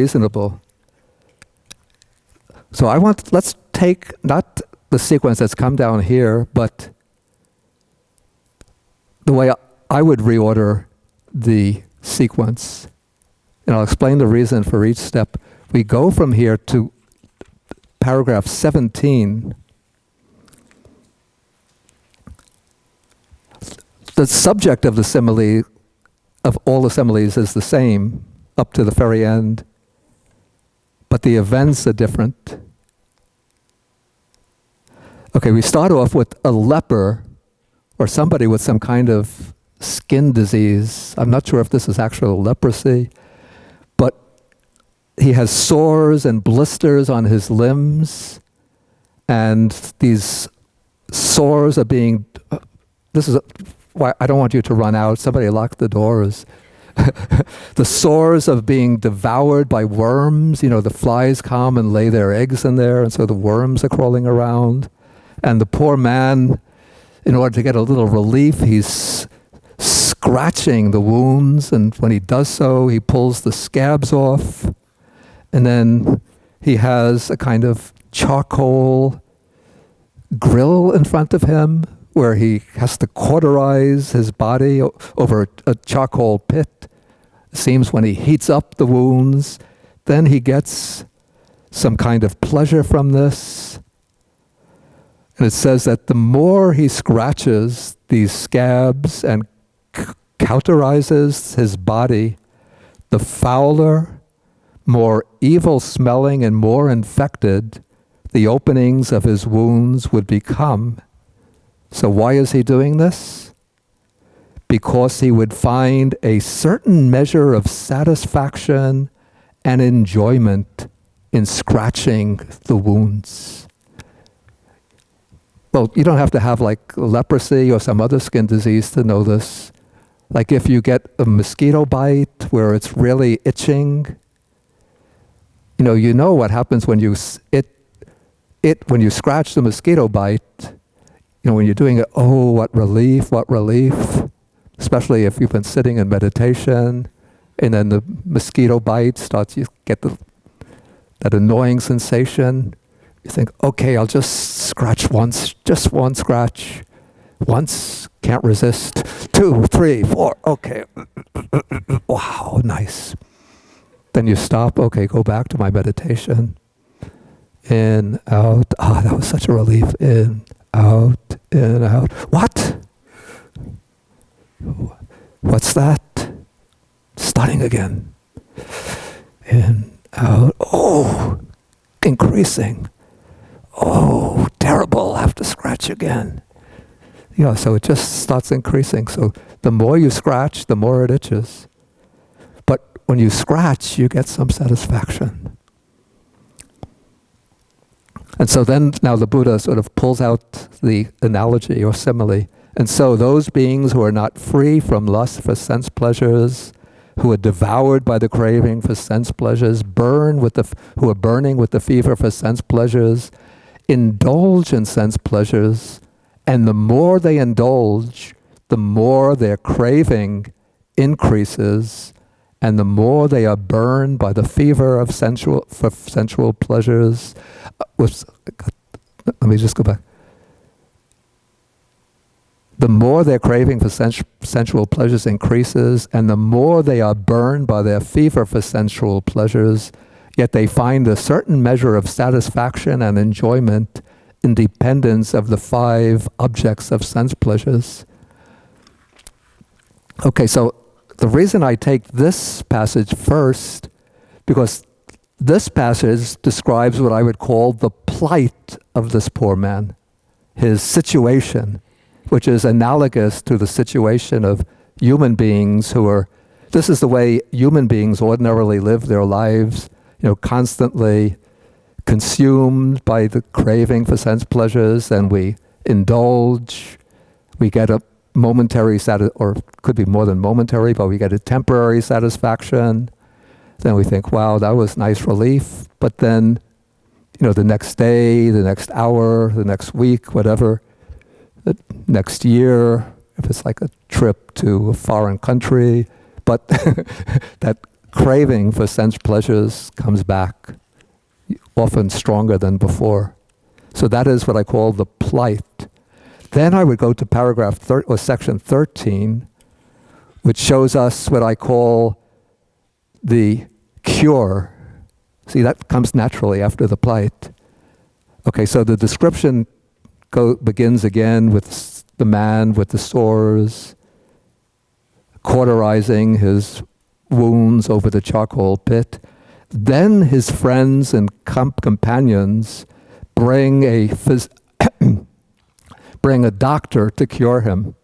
reasonable. So let's take not the sequence that's come down here, but the way I would reorder the sequence. And I'll explain the reason for each step. We go from here to paragraph 17. The subject of the simile, of all the similes, is the same up to the very end, but the events are different. Okay, we start off with a leper, or somebody with some kind of skin disease. I'm not sure if this is actual leprosy, but he has sores and blisters on his limbs, and these sores are being, why I don't want you to run out, somebody lock the doors. The sores of being devoured by worms, the flies come and lay their eggs in there, and so the worms are crawling around. And the poor man, in order to get a little relief, he's scratching the wounds, and when he does so, he pulls the scabs off, and then he has a kind of charcoal grill in front of him where he has to cauterize his body over a charcoal pit. It seems when he heats up the wounds, then he gets some kind of pleasure from this. And it says that the more he scratches these scabs and cauterizes his body, the fouler, more evil-smelling and more infected the openings of his wounds would become. So why is he doing this? Because he would find a certain measure of satisfaction and enjoyment in scratching the wounds. Well, you don't have to have like leprosy or some other skin disease to know this. Like if you get a mosquito bite where it's really itching, you know what happens when you when you scratch the mosquito bite. When you're doing it, oh, what relief, especially if you've been sitting in meditation, and then the mosquito bite starts, you get that annoying sensation. You think, okay, I'll just scratch once, just one scratch. Once, can't resist. 2, 3, 4, okay. Wow, nice. Then you stop, okay, go back to my meditation. In, out, that was such a relief. In, out. What? What's that? Starting again. In, out. Oh, increasing. Oh, terrible. I have to scratch again. So it just starts increasing. So the more you scratch, the more it itches. But when you scratch, you get some satisfaction. And so then now the Buddha sort of pulls out the analogy or simile. And so those beings who are not free from lust for sense pleasures, who are devoured by the craving for sense pleasures, who are burning with the fever for sense pleasures, indulge in sense pleasures, and the more they indulge, the more their craving increases, and the more they are burned by the fever of sensual pleasures. Let me just go back. The more their craving for sensual pleasures increases, and the more they are burned by their fever for sensual pleasures, yet they find a certain measure of satisfaction and enjoyment in dependence of the 5 objects of sense pleasures. Okay, so the reason I take this passage first, because this passage describes what I would call the plight of this poor man, his situation, which is analogous to the situation of human beings this is the way human beings ordinarily live their lives, constantly consumed by the craving for sense pleasures, and we indulge, we get a momentary or could be more than momentary, but we get a temporary satisfaction. Then we think, wow, that was nice relief. But then, the next day, the next hour, the next week, whatever, the next year, if it's like a trip to a foreign country, but that craving for sense pleasures comes back, often stronger than before. So that is what I call the plight. Then I would go to or section 13, which shows us what I call the cure. See, that comes naturally after the plight. Okay, so the description begins again with the man with the sores, cauterizing his wounds over the charcoal pit. Then his friends and companions bring a doctor to cure him.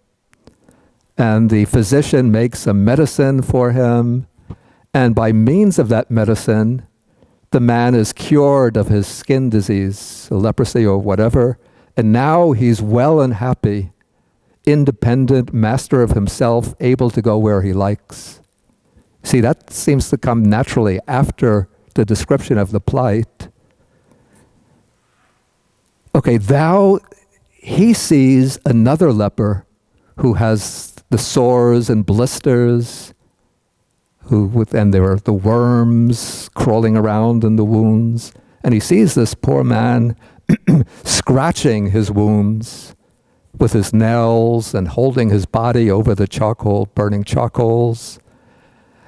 And the physician makes a medicine for him, and by means of that medicine, the man is cured of his skin disease, leprosy or whatever, and now he's well and happy, independent, master of himself, able to go where he likes. See, that seems to come naturally after the description of the plight. Okay, he sees another leper who has the sores and blisters, and there are the worms crawling around in the wounds. And he sees this poor man scratching his wounds with his nails and holding his body over the burning charcoals.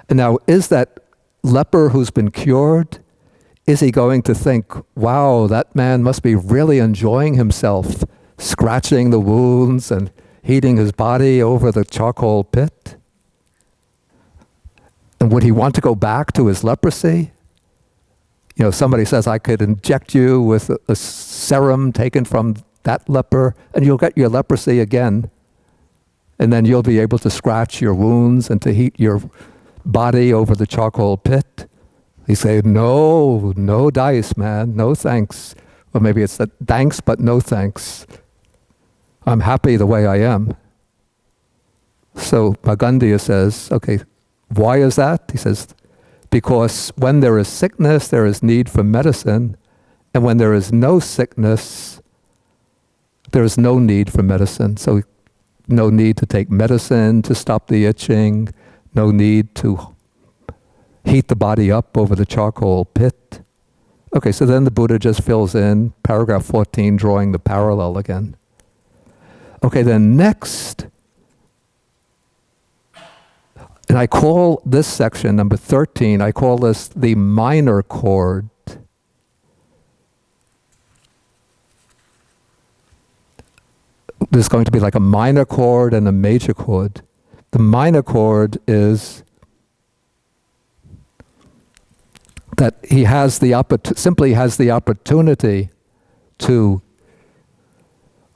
And now, is that leper who's been cured, is he going to think, wow, that man must be really enjoying himself, scratching the wounds and heating his body over the charcoal pit? And would he want to go back to his leprosy? You know, somebody says, I could inject you with a serum taken from that leper, and you'll get your leprosy again. And then you'll be able to scratch your wounds and to heat your body over the charcoal pit. He say, no dice, man, no thanks. Or maybe it's that thanks, but no thanks. I'm happy the way I am. So Magandiya says, okay, why is that? He says, because when there is sickness, there is need for medicine. And when there is no sickness, there is no need for medicine. So no need to take medicine to stop the itching, no need to heat the body up over the charcoal pit. Okay, so then the Buddha just fills in paragraph 14, drawing the parallel again. Okay, then next, and I call this section, number 13, I call this the minor chord. There's going to be like a minor chord and a major chord. The minor chord is that he has simply has the opportunity to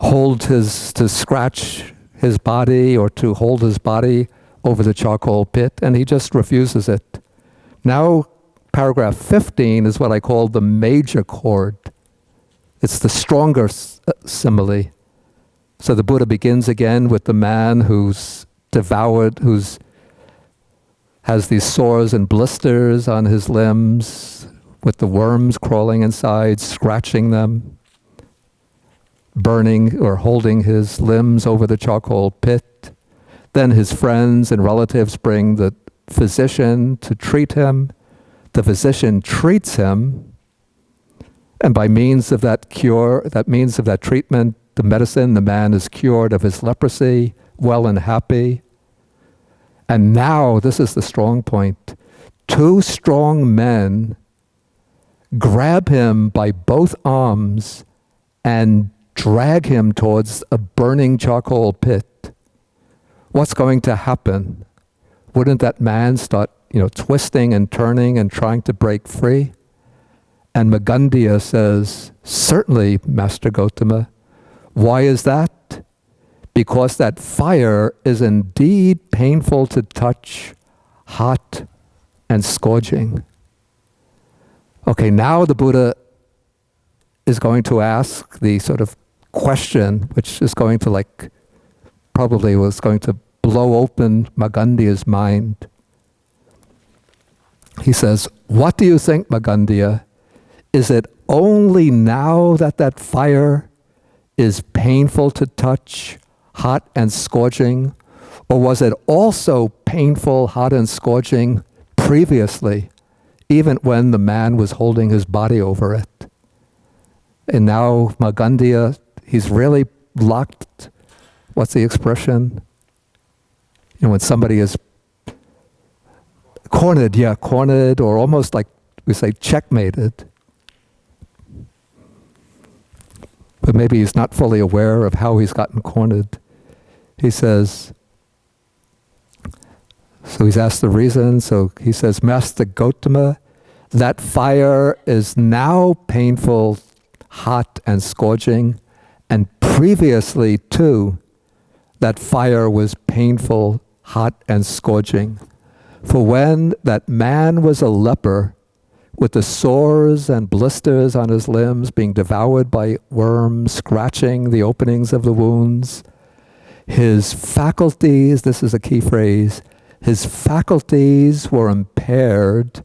to scratch his body or to hold his body over the charcoal pit, and he just refuses it. Now, paragraph 15 is what I call the major chord. It's the stronger simile. So the Buddha begins again with the man who's devoured, has these sores and blisters on his limbs, with the worms crawling inside, scratching them, burning or holding his limbs over the charcoal pit. Then his friends and relatives bring the physician to treat him. The physician treats him, and by means of that treatment, the medicine, the man is cured of his leprosy, well and happy. And now, this is the strong point, 2 strong men grab him by both arms and drag him towards a burning charcoal pit. What's going to happen? Wouldn't that man start, twisting and turning and trying to break free? And Magandiya says, certainly, Master Gotama. Why is that? Because that fire is indeed painful to touch, hot, and scorching. Okay, now the Buddha is going to ask the sort of question, which is going to probably was going to blow open Magandiya's mind. He says, what do you think, Magandiya? Is it only now that fire is painful to touch, hot and scorching? Or was it also painful, hot and scorching previously, even when the man was holding his body over it. And now Magandiya, he's really locked, what's the expression? When somebody is cornered, or almost like we say checkmated. But maybe he's not fully aware of how he's gotten cornered. He says, so he's asked the reason, so he says, Master Gautama, that fire is now painful, hot and scorching, and previously too, that fire was painful, hot and scorching. For when that man was a leper, with the sores and blisters on his limbs being devoured by worms, scratching the openings of the wounds, his faculties, this is a key phrase, his faculties were impaired,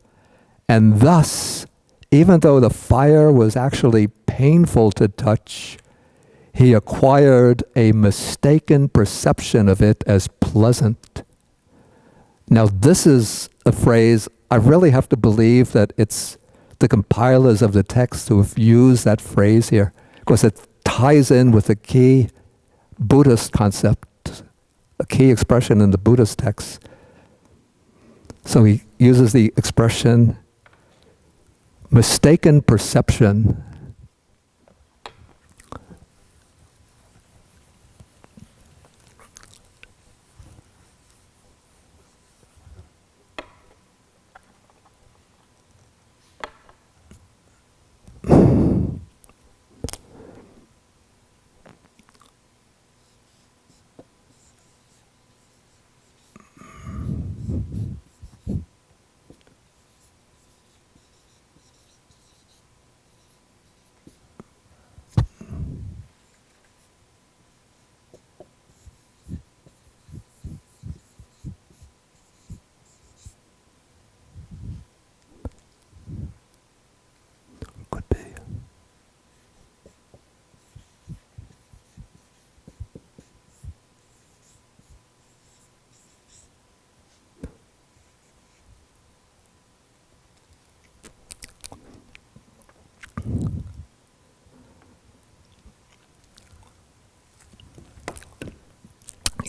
and thus, even though the fire was actually painful to touch, he acquired a mistaken perception of it as pleasant. Now this is a phrase, I really have to believe that it's the compilers of the text who have used that phrase here, because it ties in with a key Buddhist concept, a key expression in the Buddhist text. So he uses the expression mistaken perception.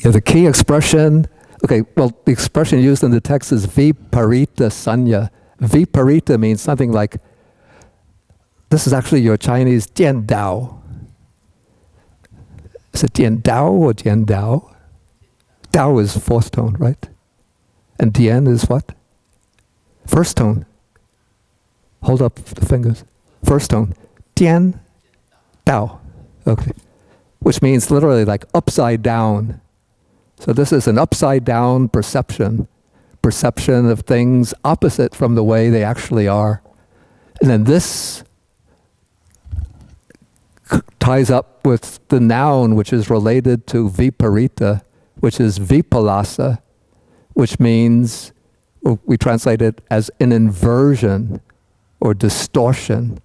The key expression, the expression used in the text is viparita sanya. Viparita means something like, this is actually your Chinese jian dao. Is it jian dao or jian dao? Dao is fourth tone, right? And dian is what? First tone. Hold up the fingers. First tone. Dian dao. Okay. Which means literally like upside down. So this is an upside down perception of things opposite from the way they actually are. And then this ties up with the noun which is related to viparita, which is vipalasa, which means, we translate it as an inversion or distortion.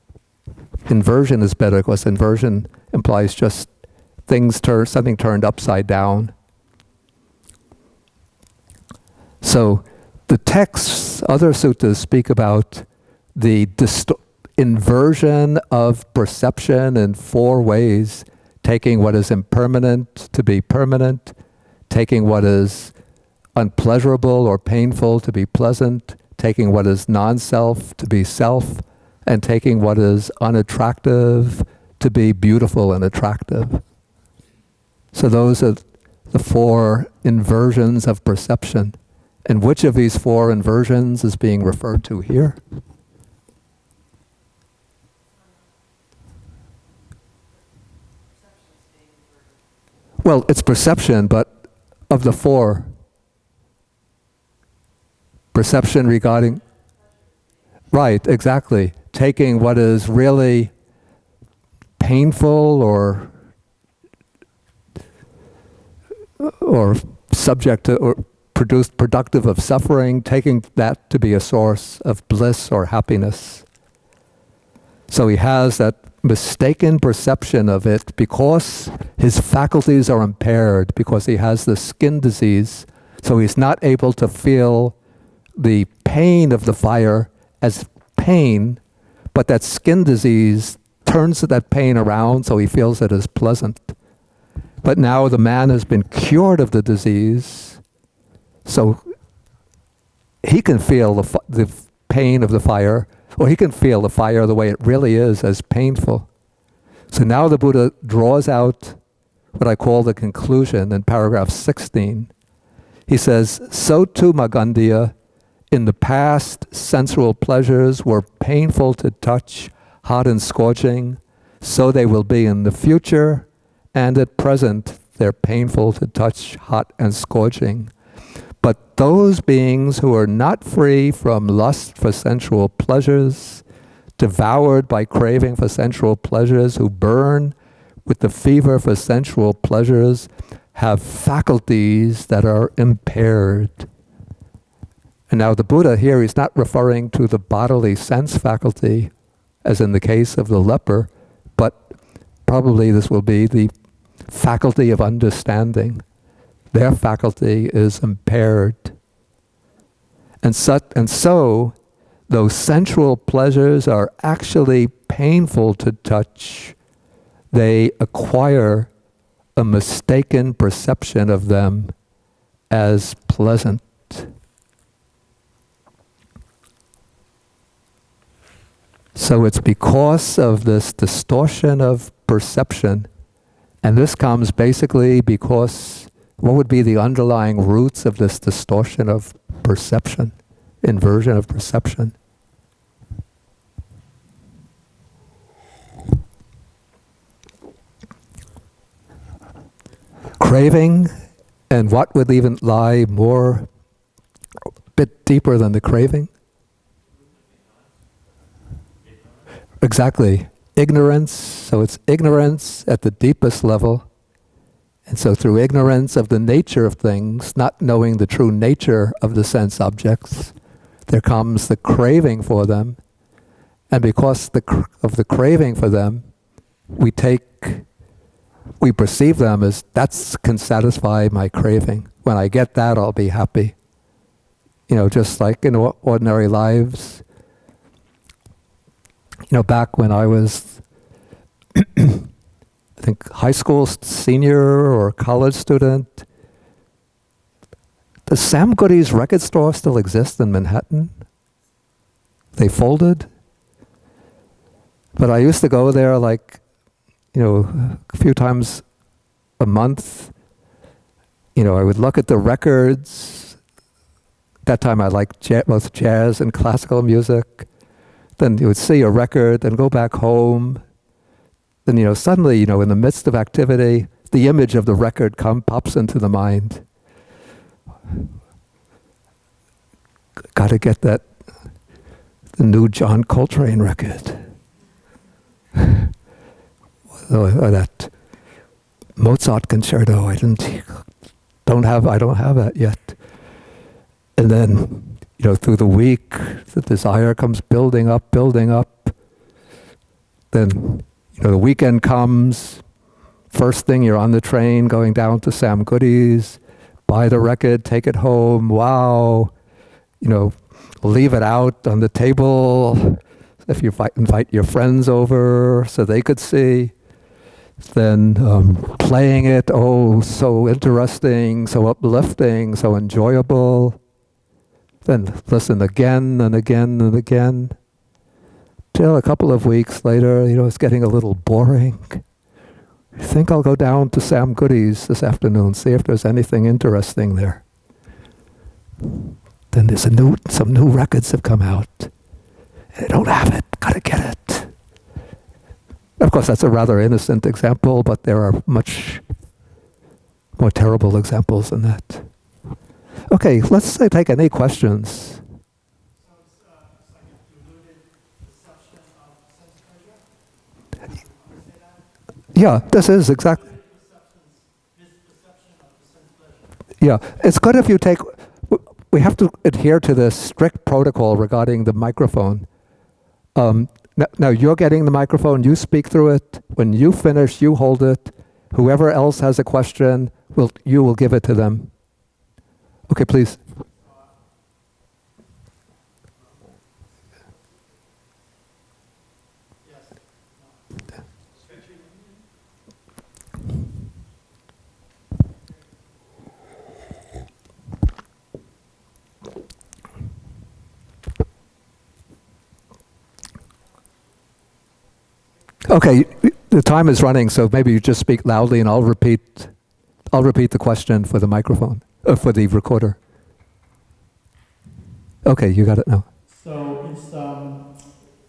Inversion is better because inversion implies just something turned upside down. So the texts, other suttas speak about the inversion of perception in four ways: taking what is impermanent to be permanent, taking what is unpleasurable or painful to be pleasant, taking what is non-self to be self, and taking what is unattractive to be beautiful and attractive. So those are the four inversions of perception. And which of these four inversions is being referred to here? Well, it's perception, but of the four. Perception regarding... Right, exactly. Taking what is really painful or subject to, or productive of suffering, taking that to be a source of bliss or happiness. So he has that mistaken perception of it because his faculties are impaired, because he has the skin disease, so he's not able to feel the pain of the fire as pain, but that skin disease turns that pain around so he feels it as pleasant. But now the man has been cured of the disease, so he can feel the pain of the fire, or he can feel the fire the way it really is, as painful. So now the Buddha draws out what I call the conclusion in paragraph 16. He says, so too, Magandiya, in the past, sensual pleasures were painful to touch, hot and scorching, so they will be in the future, and at present they're painful to touch, hot and scorching. But those beings who are not free from lust for sensual pleasures, devoured by craving for sensual pleasures, who burn with the fever for sensual pleasures, have faculties that are impaired. And now the Buddha here, he's not referring to the bodily sense faculty, as in the case of the leper, but probably this will be the faculty of understanding. Their faculty is impaired. And so, though sensual pleasures are actually painful to touch, they acquire a mistaken perception of them as pleasant. So it's because of this distortion of perception, and this comes basically because what would be the underlying roots of this distortion of perception, inversion of perception? Craving, and what would even lie more, a bit deeper than the craving? Exactly. Ignorance. So it's ignorance at the deepest level. And so through ignorance of the nature of things, not knowing the true nature of the sense objects, there comes the craving for them. And because of the craving for them, we perceive them as, that can satisfy my craving. When I get that, I'll be happy. You know, just like in ordinary lives. You know, back when I was, I think, high school senior or college student, does Sam Goody's record store still exist in Manhattan? They folded. But I used to go there like, you know, a few times a month. You know, I would look at the records. At that time I liked both jazz and classical music. Then you would see a record, then go back home. Then, you know, suddenly, you know, in the midst of activity, the image of the record pops into the mind. Got to get the new John Coltrane record. or that Mozart concerto. I don't have that yet. And then, you know, through the week, the desire comes building up. Then, you know, the weekend comes. First thing, you're on the train going down to Sam Goody's, buy the record, take it home. Wow. You know, leave it out on the table if you invite your friends over so they could see. Then playing it, oh, so interesting, so uplifting, so enjoyable. Then listen again and again and again. Till a couple of weeks later, you know, it's getting a little boring. I think I'll go down to Sam Goody's this afternoon, see if there's anything interesting there. Then there's some new records have come out. I don't have it, gotta get it. Of course, that's a rather innocent example, but there are much more terrible examples than that. Okay, let's take any questions. So it's like a diluted perception of sense pleasure? Understand that? Yeah, this is exactly. Misperception of the sense pleasure. Yeah, it's good if you take. We have to adhere to this strict protocol regarding the microphone. Now you're getting the microphone, you speak through it. When you finish, you hold it. Whoever else has a question, you will give it to them. Okay, please. Okay, the time is running, so maybe you just speak loudly, and I'll repeat the question for the microphone, for the recorder. Okay, you got it now. So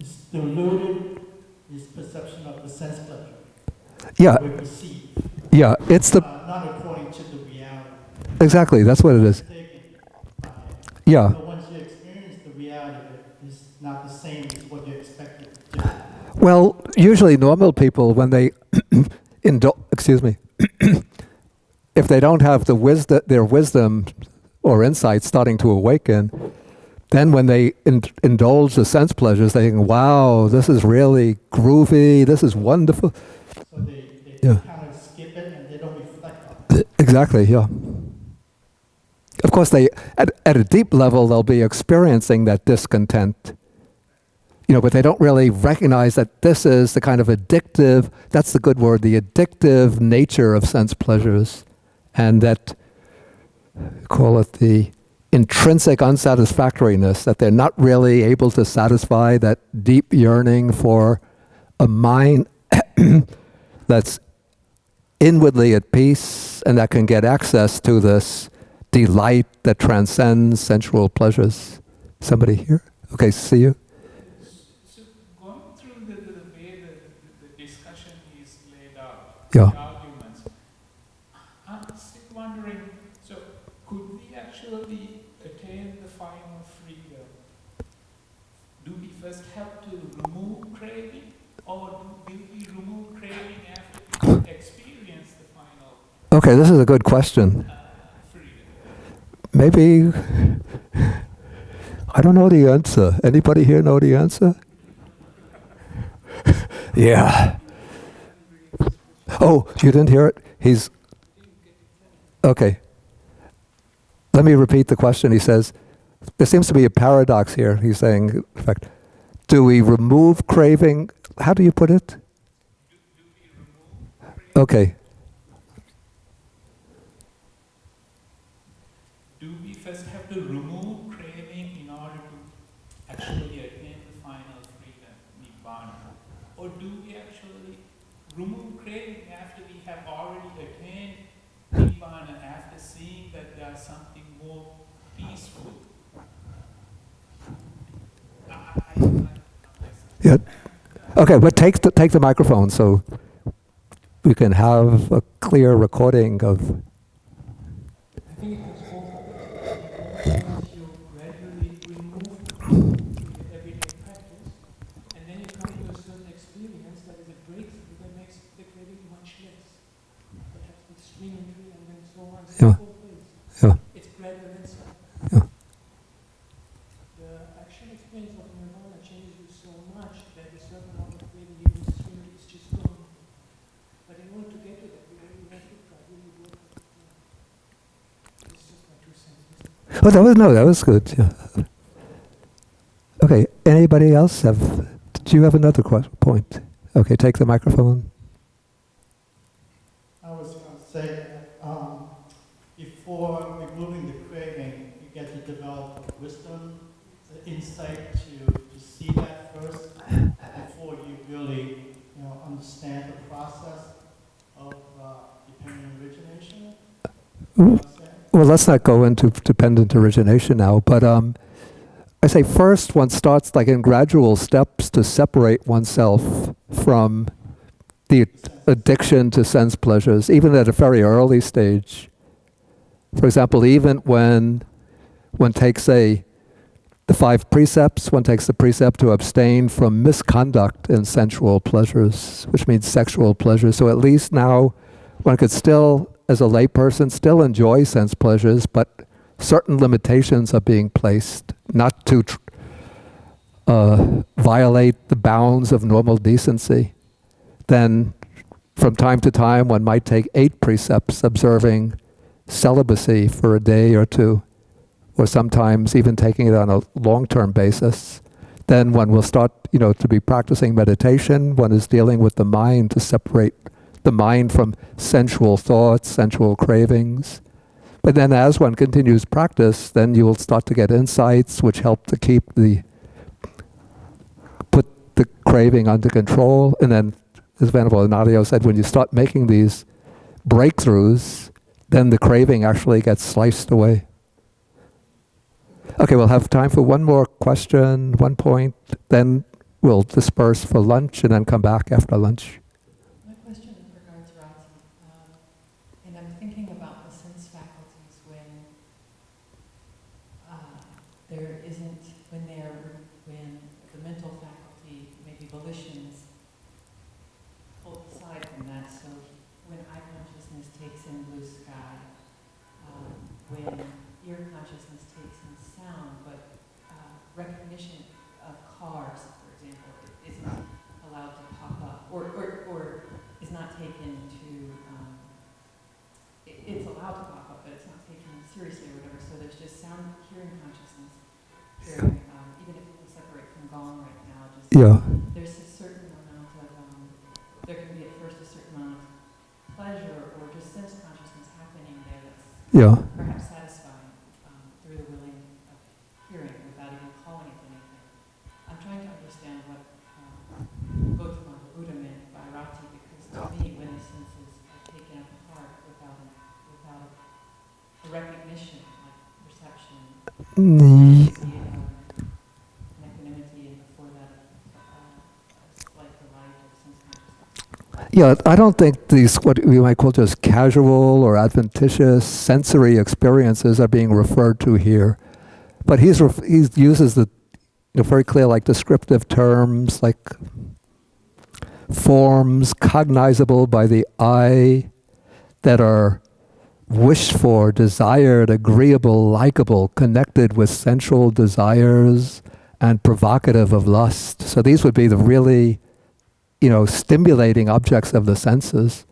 it's diluted, this perception of the sense pleasure. Yeah, We perceive, yeah, it's the not according to the reality. exactly. That's what it is. Taken by it. Yeah. So once you experience the reality, it's not the same as what you expected to do. Well, usually normal people, when they excuse me, if they don't have their wisdom or insight starting to awaken, then when they indulge the sense pleasures, they think, "Wow, this is really groovy. This is wonderful." So they Yeah. kind of skip it and they don't reflect on it. Exactly. Yeah. Of course, at a deep level, they'll be experiencing that discontent. But they don't really recognize that this is the kind of addictive, that's the good word, the addictive nature of sense pleasures. And that, call it the intrinsic unsatisfactoriness, that they're not really able to satisfy that deep yearning for a mind that's inwardly at peace and that can get access to this delight that transcends sensual pleasures. Somebody here? Okay, see you. So going through the way the discussion is laid out, Yeah. the arguments, I'm still wondering, so could we actually attain the final freedom? Do we first have to remove craving, or will we remove craving after we experience the final Okay, this is a good question. freedom? Maybe, I don't know the answer. Anybody here know the answer? Yeah. Oh, you didn't hear it? Okay. Let me repeat the question. He says, there seems to be a paradox here. He's saying, in fact, do we remove craving? How do you put it? Okay. Do we first have to remove craving in order to actually attain the final freedom, nibbana? Or do we actually remove craving after we have already attained nibbana, after seeing that there's something more peaceful? Yeah. Okay, but take the microphone so we can have a clear recording of. I think it was once you gradually remove the craving from your everyday practice, and then you come to a certain experience that is a breakthrough that makes the craving much less. Perhaps with streaming and then so on, so Yeah. forth. Yeah. It's gradual insight. Yeah. The actual experience of nirvana changes you so much that a certain amount of craving you consume is just gone. But in order to get to that, you really have to gradually work on it. It's just my 2 cents. Oh, that was good. Yeah. Okay, anybody else did you have another point? Okay, take the microphone. I was going to say that before removing the craving, you get to develop wisdom, the insight to see that first before you really understand the process of dependent origination. You know what I'm saying? Well, let's not go into dependent origination now, but I say first one starts like in gradual steps to separate oneself from the addiction to sense pleasures, even at a very early stage. For example, even when one takes the 5 precepts, one takes the precept to abstain from misconduct in sensual pleasures, which means sexual pleasures. So at least now one could still, as a layperson, still enjoy sense pleasures, but certain limitations are being placed not to violate the bounds of normal decency. Then from time to time one might take 8 precepts observing celibacy for a day or two, or sometimes even taking it on a long-term basis. Then one will start, to be practicing meditation. One is dealing with the mind to separate the mind from sensual thoughts, sensual cravings. But then as one continues practice, then you will start to get insights which help to put the craving under control, and then as Venerable Nadio said, when you start making these breakthroughs, then the craving actually gets sliced away. Okay, we'll have time for one more question, one point, then we'll disperse for lunch and then come back after lunch. My question in regards to Rati, and I'm thinking about the sense faculties when there isn't, when the mental faculty, maybe volitions, pulled aside from that. So when eye consciousness takes in blue sky, when ear consciousness takes in sound, but recognition of cars, for example, isn't allowed to pop up, or is not taken to, it's allowed to pop up, but it's not taken seriously or whatever. So there's just sound, hearing consciousness, hearing, even if we separate from gong right now, just there's a certain amount of, there can be at first a certain amount of pleasure or just sense consciousness happening there that's perhaps satisfying through the willing of hearing without even calling it anything. I'm trying to understand what Gautama Buddha meant by rati, because to me, when the senses are taken apart without a recognition, like perception, equanimity, and before that, slight delight of sense consciousness. Yeah, I don't think these, what we might call just casual or adventitious sensory experiences are being referred to here. But he uses the very clear, like descriptive terms, like forms cognizable by the eye that are wished for, desired, agreeable, likable, connected with sensual desires and provocative of lust. So these would be the really, stimulating objects of the senses.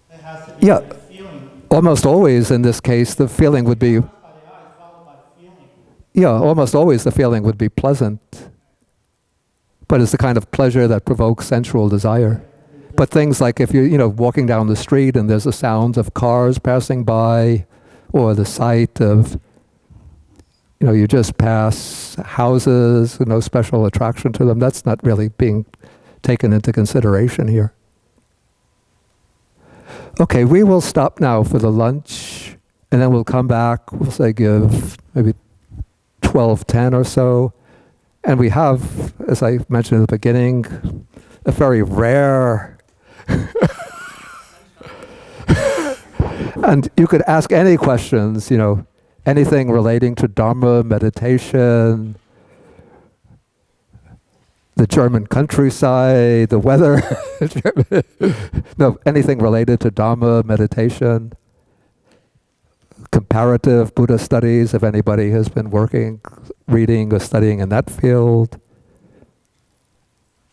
There has to be a feeling. Almost always in this case, the feeling would be, By the eye, followed by feeling. almost always the feeling would be pleasant. But it's the kind of pleasure that provokes sensual desire. But things like if you're, walking down the street and there's the sounds of cars passing by, or the sight of, you just pass houses, no special attraction to them, that's not really being taken into consideration here. Okay, we will stop now for the lunch, and then we'll come back, we'll say give maybe 12:10 or so. And we have, as I mentioned at the beginning, a very rare and you could ask any questions, anything relating to Dharma, meditation, the German countryside, the weather, anything related to Dharma, meditation, comparative Buddha studies, if anybody has been working, reading or studying in that field.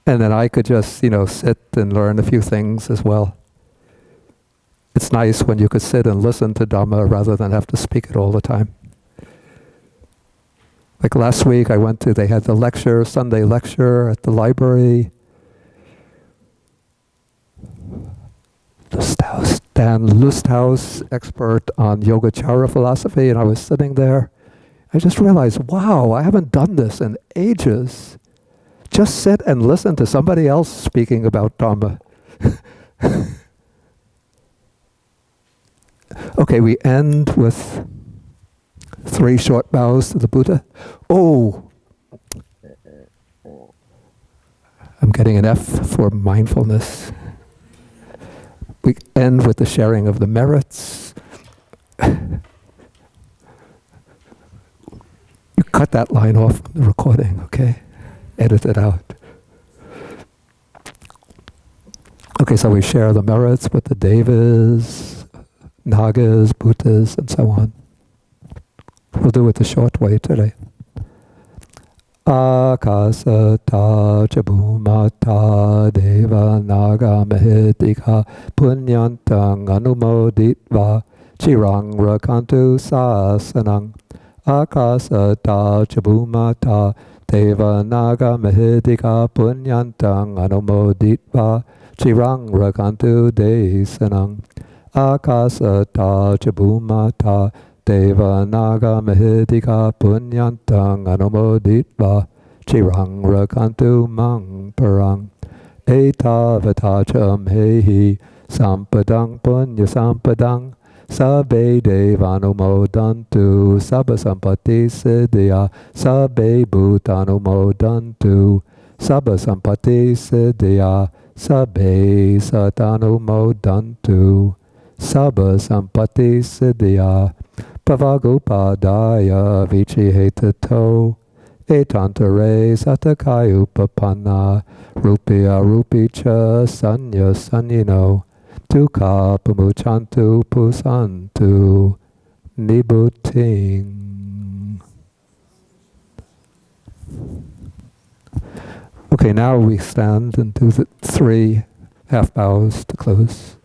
And then I could just, sit and learn a few things as well. It's nice when you could sit and listen to Dhamma rather than have to speak it all the time. Like last week they had the lecture, Sunday lecture at the library. Dan Lusthaus, expert on Yogacara philosophy, and I was sitting there. I just realized, wow, I haven't done this in ages. Just sit and listen to somebody else speaking about Dhamma. Okay, we end with 3 short bows to the Buddha. Oh, I'm getting an F for mindfulness. We end with the sharing of the merits. You cut that line off from the recording, okay? Edit it out. Okay, so we share the merits with the Devas, Nagas, Bhutas, and so on. We'll do it the short way today. Akasata chabhumata deva naga mahitika punyantang anumoditva chirang rakantu sasanang. Akasata chabhumata deva naga mahitika punyantang anumoditva chirang rakantu desanang. Akasata chabhumata Deva Naga Mahidika Punyantang Anumoditva Chirang Rakantu Mang Parang Etavatacham Hehi Sampadang Punya Sampadang Sabbe Devanumodantu Sabba Sampati Siddhya Sabbe Bhutanumodantu Sabba Sampati Siddhya Sabbe Satanumodantu Sabba Sampati Siddhya Pavagupadaya Vichihetato Etantare Satakayupapanna Rupya Rupicha Sanya Sanyino Tuka Pumuchantu Pusantu Nibuting. Okay, now we stand and do the 3 half bows to close.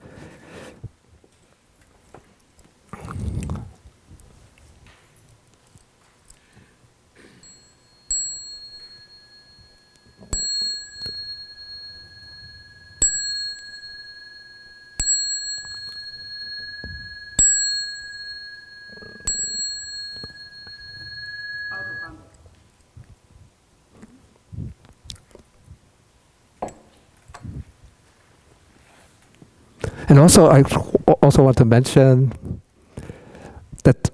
And also, I also want to mention that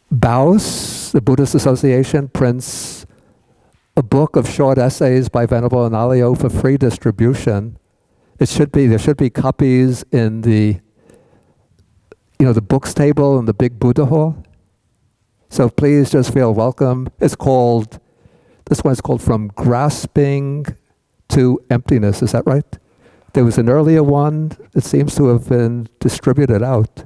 Baos, the Buddhist Association, prints a book of short essays by Venerable Analayo for free distribution. There should be copies in the books table in the big Buddha hall. So please just feel welcome. This one's called From Grasping to Emptiness, is that right? There was an earlier one that seems to have been distributed out.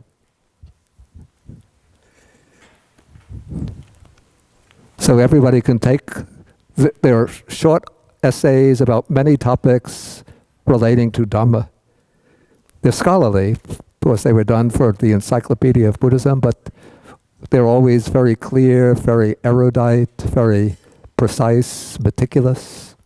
So everybody can take their short essays about many topics relating to Dhamma. They're scholarly. Of course, they were done for the Encyclopedia of Buddhism, but they're always very clear, very erudite, very precise, meticulous.